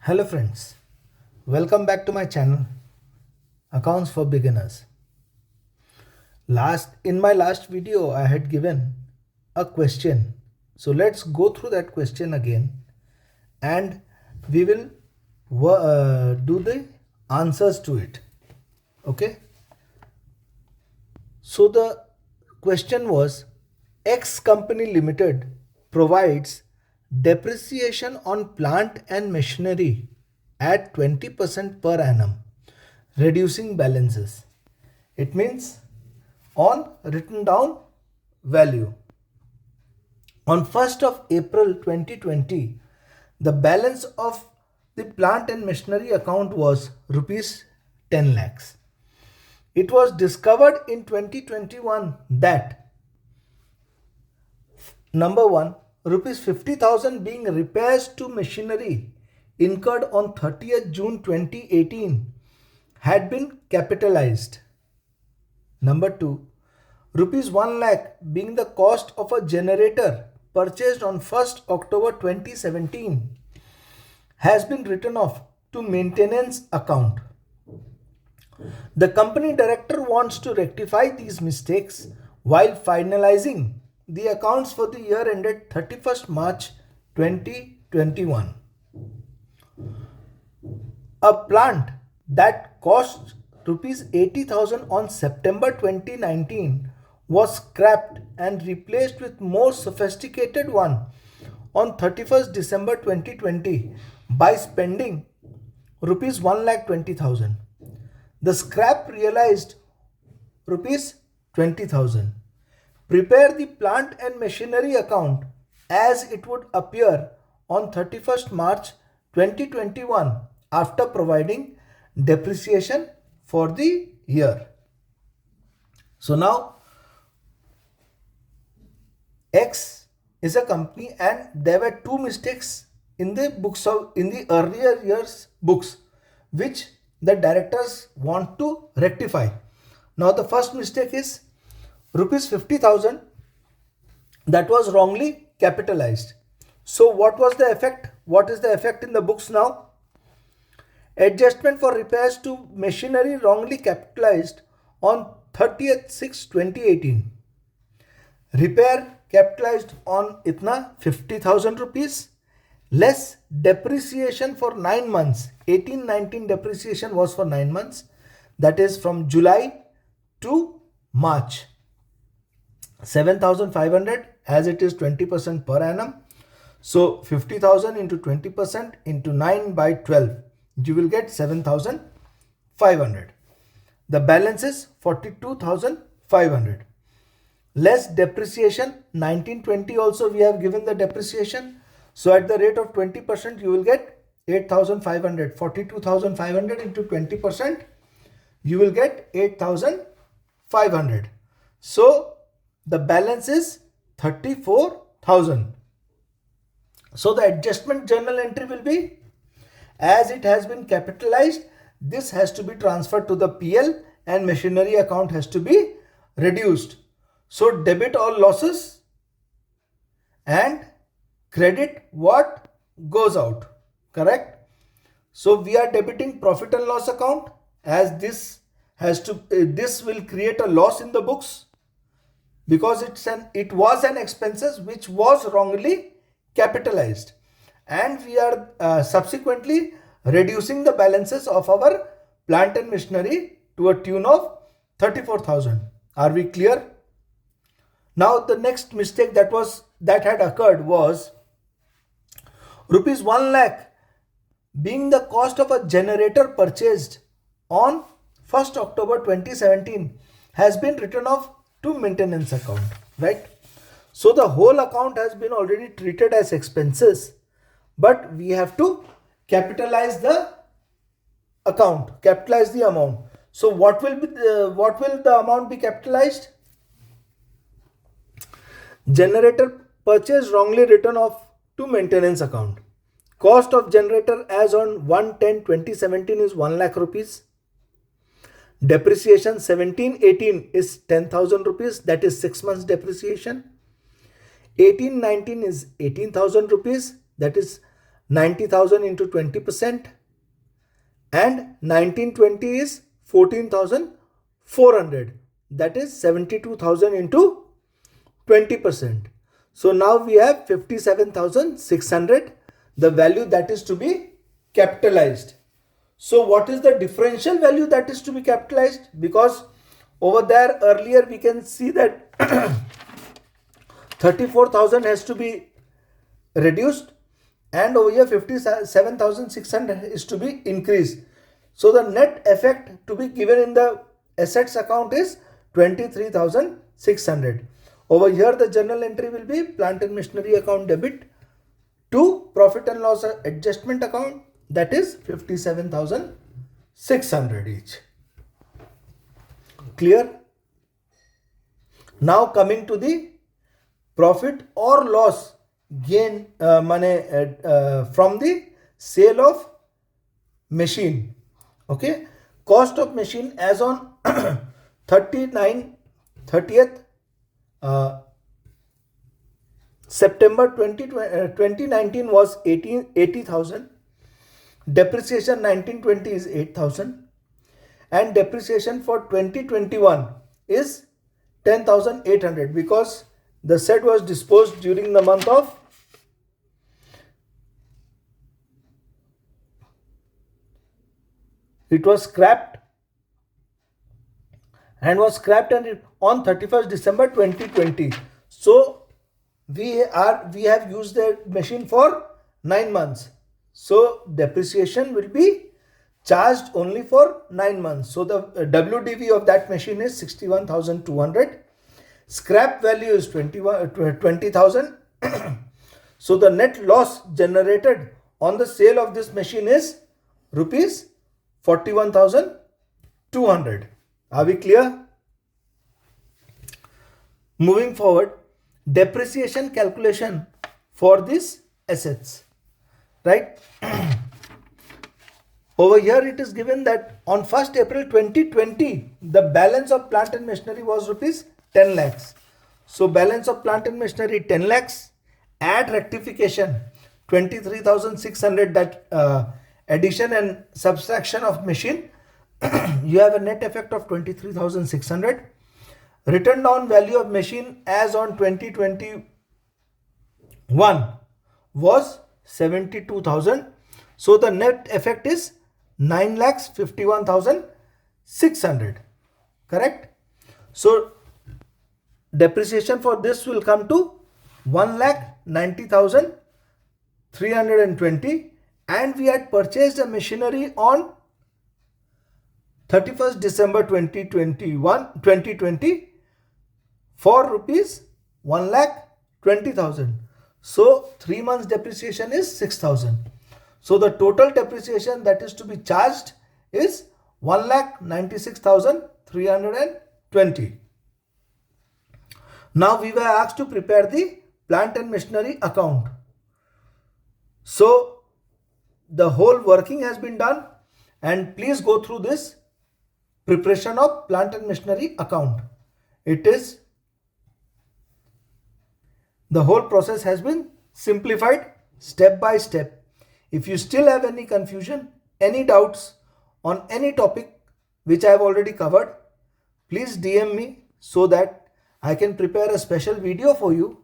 Hello friends, welcome back to my channel Accounts for Beginners. In my last video I had given a question. So let's go through that question again and we will do the answers to it. Okay? So the question was X Company Limited provides depreciation on plant and machinery at 20% per annum, reducing balances. It means on written down value. On 1st of April 2020, the balance of the plant and machinery account was rupees 10 lakhs. It was discovered in 2021 that number 1, rupees 50,000 being repairs to machinery incurred on 30th June 2018 had been capitalized. Number 2, rupees 1 lakh being the cost of a generator purchased on 1st October 2017 has been written off to maintenance account. The company director wants to rectify these mistakes while finalizing the accounts for the year ended 31st March 2021. A plant that cost rupees 80,000 on September 2019 was scrapped and replaced with more sophisticated one on 31st December 2020 by spending rupees 1,20,000. The scrap realized rupees 20,000. Prepare the plant and machinery account as it would appear on 31st March 2021 after providing depreciation for the year. So now X is a company and there were two mistakes in the earlier years books which the directors want to rectify. Now the first mistake is rupees 50,000 that was wrongly capitalized. So what was the effect? What is the effect in the books now? Adjustment for repairs to machinery wrongly capitalized on 30th 6 2018. Repair capitalized on itna 50,000 rupees less depreciation for 9 months. 18-19 depreciation was for 9 months, that is from July to March. 7,500 as it is 20% per annum. So 50,000 into 20% into 9 by 12, you will get 7,500. The balance is 42,500. Less depreciation, 1920 also we have given the depreciation. So at the rate of 20%, you will get 8,500. 42,500 into 20%, you will get 8,500. So the balance is 34,000. So the adjustment journal entry will be, as it has been capitalized, this has to be transferred to the PL and machinery account has to be reduced. So debit all losses and credit what goes out, correct? So we are debiting profit and loss account as this will create a loss in the books because it was an expenses which was wrongly capitalized, and we are subsequently reducing the balances of our plant and machinery to a tune of 34,000. Are we clear? Now the next mistake that had occurred was rupees 1 lakh being the cost of a generator purchased on 1st October 2017 has been written off to maintenance account, right? So the whole account has been already treated as expenses, but we have to capitalize the account, capitalize the amount. So what will the amount be capitalized? Generator purchase wrongly written off to maintenance account. Cost of generator as on 1/10/2017 is 1 lakh rupees. Depreciation 17-18 is 10,000 rupees, that is 6 months depreciation. 18-19 is 18,000 rupees, that is 90,000 into 20%, and 1920 is 14,400. That is 72,000 into 20%. So now we have 57,600, the value that is to be capitalized. So what is the differential value that is to be capitalized? Because over there earlier we can see that 34,000 has to be reduced, and over here 57,600 is to be increased. So the net effect to be given in the assets account is 23,600. Over here the journal entry will be plant and machinery account debit to profit and loss adjustment account, that is 57,600 each. Clear? Now coming to the profit or loss gain money from the sale of machine. Okay, cost of machine as on 30th September 2019 was 80,000. Depreciation 1920 is 8,000, and depreciation for 2021 is 10,800 because the set was disposed during the month of it was scrapped and on 31st December 2020. So we have used the machine for 9 months. So depreciation will be charged only for 9 months. So the WDV of that machine is 61,200. Scrap value is 20,000. So the net loss generated on the sale of this machine is rupees 41,200. Are we clear? Moving forward, depreciation calculation for these assets, right? Over here it is given that on 1st April 2020 the balance of plant and machinery was rupees 10 lakhs. So balance of plant and machinery 10 lakhs, add rectification 23,600, that addition and subtraction of machine, you have a net effect of 23,600. Written down value of machine as on 2021 was 72,000. So the net effect is 9,51,600. Correct? So depreciation for this will come to 1,90,320, and we had purchased the machinery on 31st December 2020 for rupees 1,20,000. So 3 months depreciation is 6,000. So the total depreciation that is to be charged is 1,96,320. Now we were asked to prepare the plant and machinery account. So the whole working has been done, and please go through this preparation of plant and machinery account. The whole process has been simplified step by step. If you still have any confusion, any doubts on any topic which I have already covered, please DM me so that I can prepare a special video for you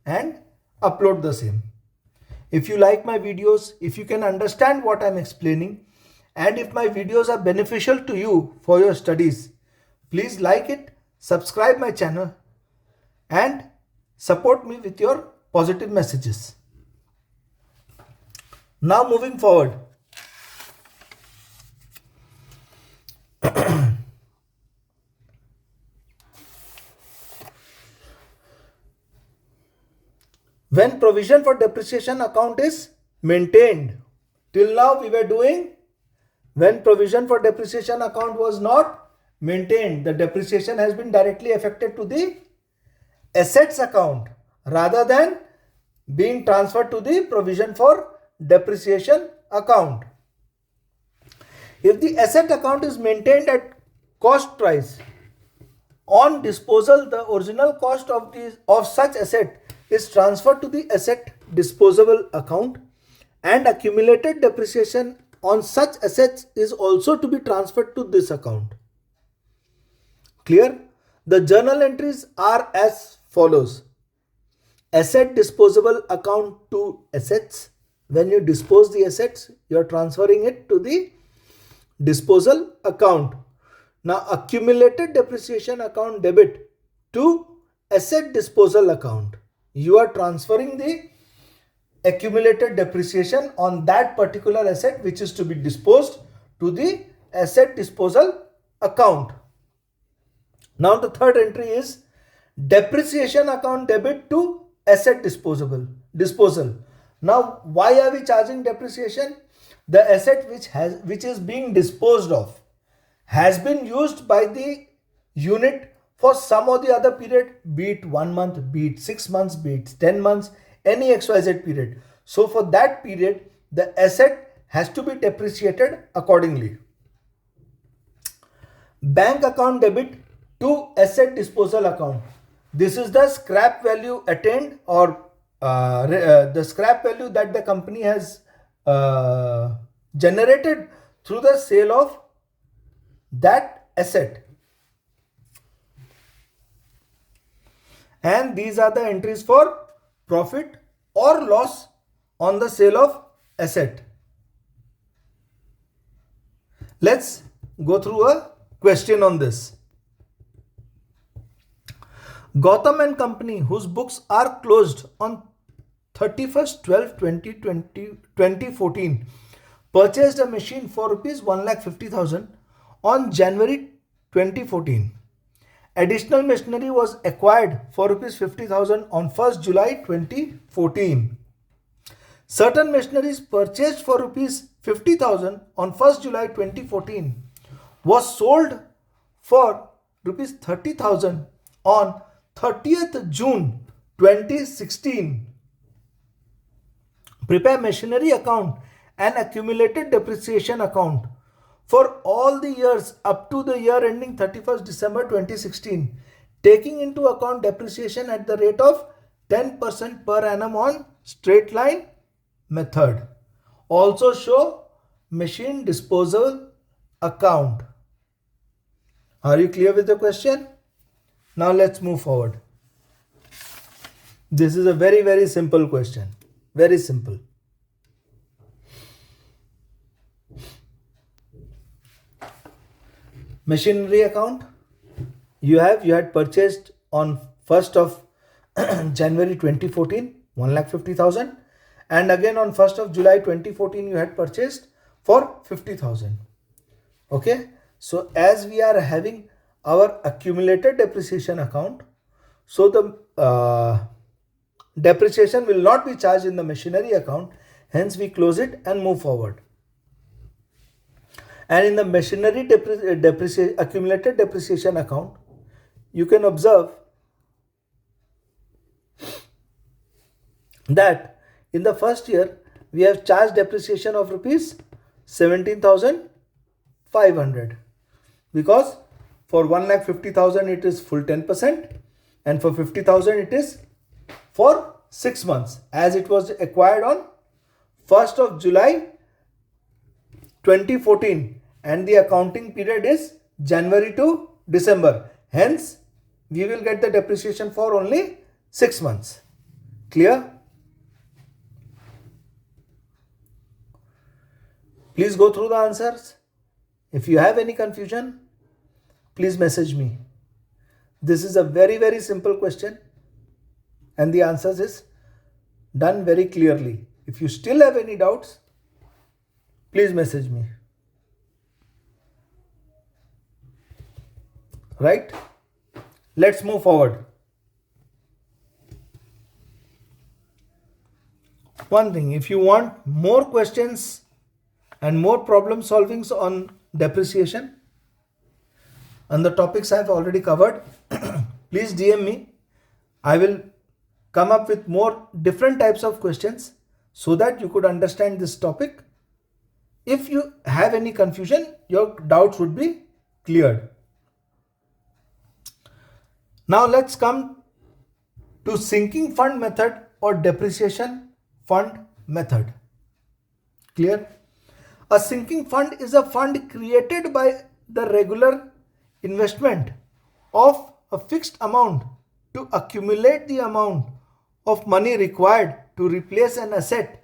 and upload the same. If you like my videos, if you can understand what I am explaining, and if my videos are beneficial to you for your studies, please like it, subscribe my channel, and support me with your positive messages. Now moving forward, when provision for depreciation account is maintained, till now we were doing when provision for depreciation account was not maintained, the depreciation has been directly affected to the assets account rather than being transferred to the provision for depreciation account. If the asset account is maintained at cost price, on disposal the original cost of such asset is transferred to the asset disposable account, and accumulated depreciation on such assets is also to be transferred to this account. Clear? The journal entries are as follows. Asset disposable account to assets. When you dispose the assets, you are transferring it to the disposal account. Now accumulated depreciation account debit to asset disposal account. You are transferring the accumulated depreciation on that particular asset which is to be disposed to the asset disposal account. Now the third entry is depreciation account debit to asset disposal. Now why are we charging depreciation? The asset which is being disposed of has been used by the unit for some or the other period, be it 1 month, be it 6 months, be it 10 months, any XYZ period. So for that period, the asset has to be depreciated accordingly. Bank account debit to asset disposal account. This is the scrap value attained, or the scrap value that the company has generated through the sale of that asset. And these are the entries for profit or loss on the sale of asset. Let's go through a question on this. Gotham and Company, whose books are closed on 31st 12 2014, purchased a machine for rupees 1,50,000 on January 2014. Additional machinery was acquired for rupees 50,000 on 1st July 2014. Certain machineries purchased for rupees 50,000 on 1st July 2014 was sold for rupees 30,000 on 30th June 2016. Prepare machinery account and accumulated depreciation account for all the years up to the year ending 31st December 2016, taking into account depreciation at the rate of 10% per annum on straight line method. Also show machine disposal account. Are you clear with the question? Now let's move forward. This is a very simple question. Very simple. Machinery account. You had purchased on 1st of January 2014 1,50,000, and again on 1st of July 2014 you had purchased for 50,000. Okay, so as we are having our accumulated depreciation account, so the depreciation will not be charged in the machinery account, hence we close it and move forward. And in the machinery accumulated depreciation account, you can observe that in the first year we have charged depreciation of rupees 17,500, because for 1,50,000 it is full 10%, and for 50,000 it is for 6 months, as it was acquired on 1st of July 2014 and the accounting period is January to December. Hence, we will get the depreciation for only 6 months. Clear? Please go through the answers. If you have any confusion, please message me. This is a very simple question and the answers is done very clearly. If you still have any doubts, please message me. Right? Let's move forward. One thing, if you want more questions and more problem solvings on depreciation and the topics I have already covered, please DM me. I will come up with more different types of questions so that you could understand this topic. If you have any confusion, your doubts would be cleared. Now let's come to sinking fund method or depreciation fund method. Clear? A sinking fund is a fund created by the regular investment of a fixed amount to accumulate the amount of money required to replace an asset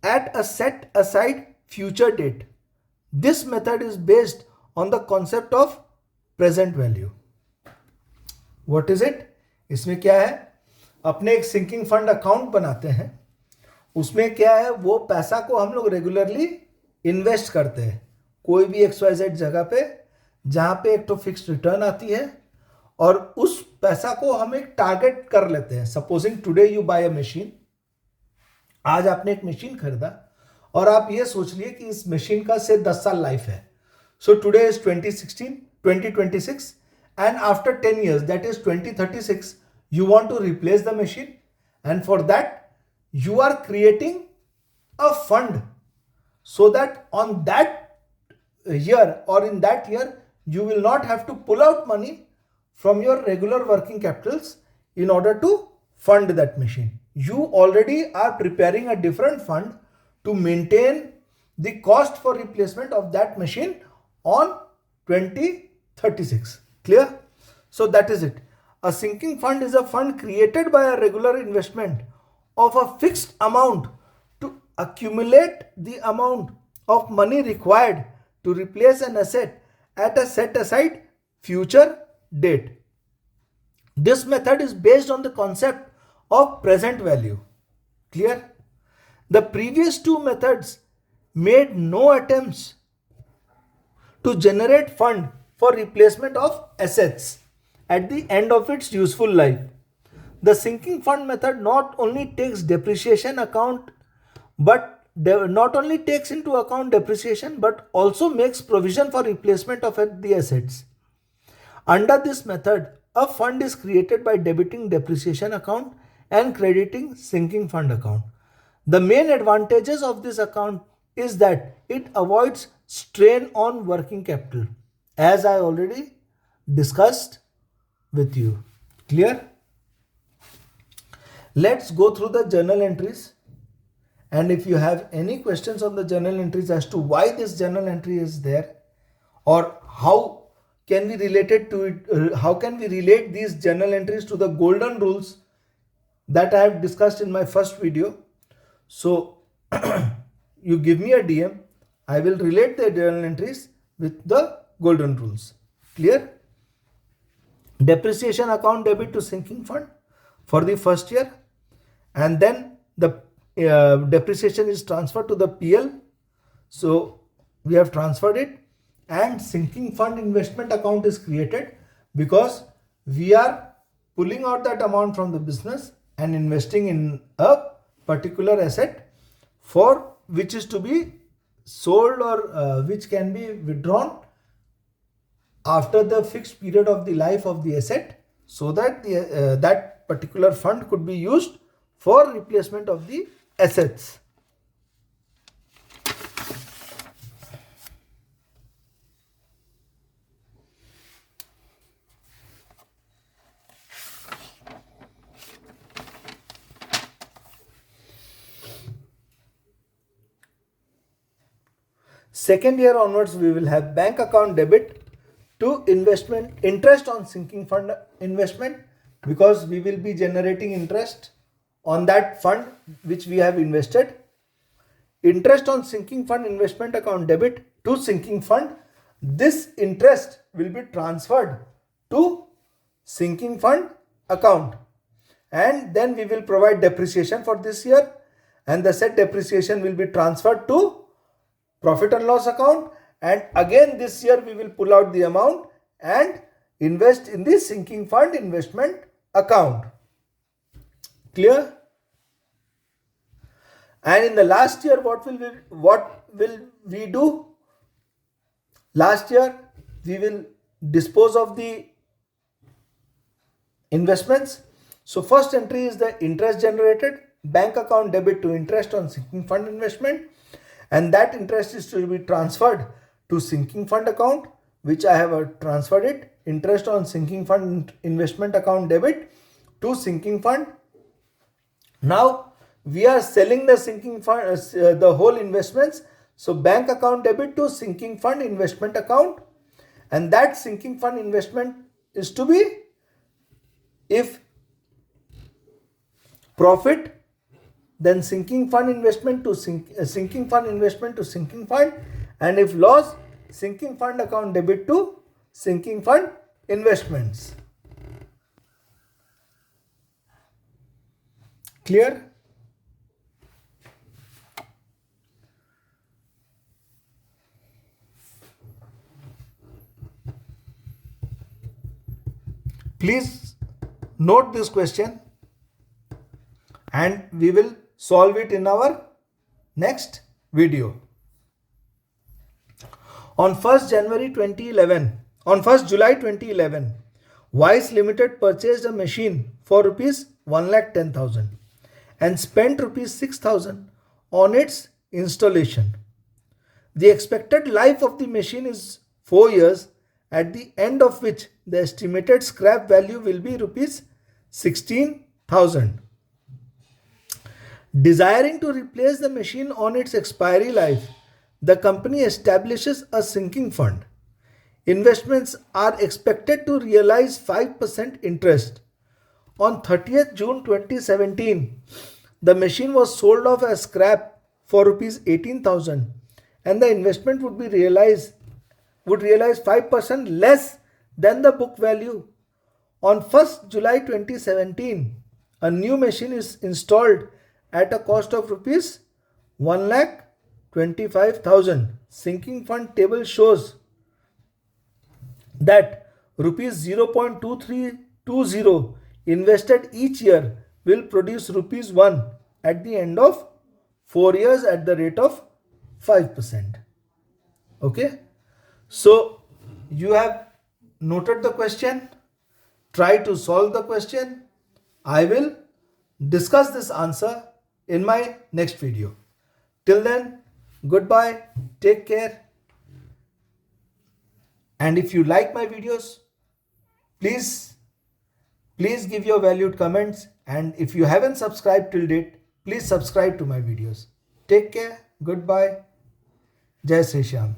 at a set aside future date. This method is based on the concept of present value. What is it? इसमें क्या है? अपने एक sinking fund account बनाते हैं, उसमें क्या है, वो पैसा को हम लोग रेगुलरली इन्वेस्ट करते हैं कोई भी XYZ जगह पे, जहां पे एक तो फिक्स्ड रिटर्न आती है, और उस पैसा को हम एक टारगेट कर लेते हैं. Supposing today you buy a machine, आज आपने एक मशीन खरीदा और आप ये सोच लिए कि इस मशीन का से 10 साल लाइफ है. So today is 2026 and after 10 years, that is 2036, you want to replace the machine, and for that you are creating a fund so that on that year or in that year you will not have to pull out money from your regular working capitals in order to fund that machine. You already are preparing a different fund to maintain the cost for replacement of that machine on 2036. Clear? So that is it. A sinking fund is a fund created by a regular investment of a fixed amount to accumulate the amount of money required to replace an asset at a set aside future date. This method is based on the concept of present value. Clear? The previous two methods made no attempts to generate fund for replacement of assets at the end of its useful life. The sinking fund method not only takes depreciation account but not only takes into account depreciation but also makes provision for replacement of the assets. Under this method, a fund is created by debiting depreciation account and crediting sinking fund account. The main advantages of this account is that it avoids strain on working capital, as I already discussed with you. Clear? Let's go through the journal entries, and if you have any questions on the journal entries as to why this journal entry is there, or how can we relate it to it, how can we relate these journal entries to the golden rules that I have discussed in my first video, so you give me a DM, I will relate the journal entries with the golden rules. Clear? Depreciation account debit to sinking fund for the first year, and then the depreciation is transferred to the PL, so we have transferred it, and sinking fund investment account is created because we are pulling out that amount from the business and investing in a particular asset for which is to be sold or which can be withdrawn after the fixed period of the life of the asset, so that that particular fund could be used for replacement of the assets. Second year onwards, we will have bank account debit to investment interest on sinking fund investment, because we will be generating interest on that fund which we have invested. Interest on sinking fund investment account debit to sinking fund. This interest will be transferred to sinking fund account, and then we will provide depreciation for this year, and the said depreciation will be transferred to profit and loss account, and again this year we will pull out the amount and invest in the sinking fund investment account. Clear? And in the last year, what will we do? Last year we will dispose of the investments. So first entry is the interest generated, bank account debit to interest on sinking fund investment, and that interest is to be transferred to sinking fund account, which I have transferred it. Interest on sinking fund investment account debit to sinking fund. Now we are selling the sinking fund, the whole investments. So bank account debit to sinking fund investment account, and that sinking fund investment is to be, if profit, then sinking fund investment to sinking fund investment to sinking fund, and if loss, sinking fund account debit to sinking fund investments. Clear? Please note this question and we will solve it in our next video. On 1st July 2011, Vice Limited purchased a machine for rupees 1,10,000 and spent rupees 6,000 on its installation. The expected life of the machine is 4 years, at the end of which the estimated scrap value will be rupees 16,000. Desiring to replace the machine on its expiry life, the company establishes a sinking fund. Investments are expected to realize 5% interest. On 30th June 2017, the machine was sold off as scrap for rupees 18,000 and the investment would realize 5% less than the book value. On 1st July 2017, a new machine is installed at a cost of rupees 1,25,000. Sinking fund table shows that rupees 0.2320 invested each year will produce rupees 1 at the end of 4 years at the rate of 5%. Okay, so you have noted the question. Try to solve the question. I will discuss this answer in my next video. Till then, goodbye, take care, and if you like my videos, please give your valued comments, and if you haven't subscribed till date, please subscribe to my videos. Take care, goodbye, Jai Shri Shyam.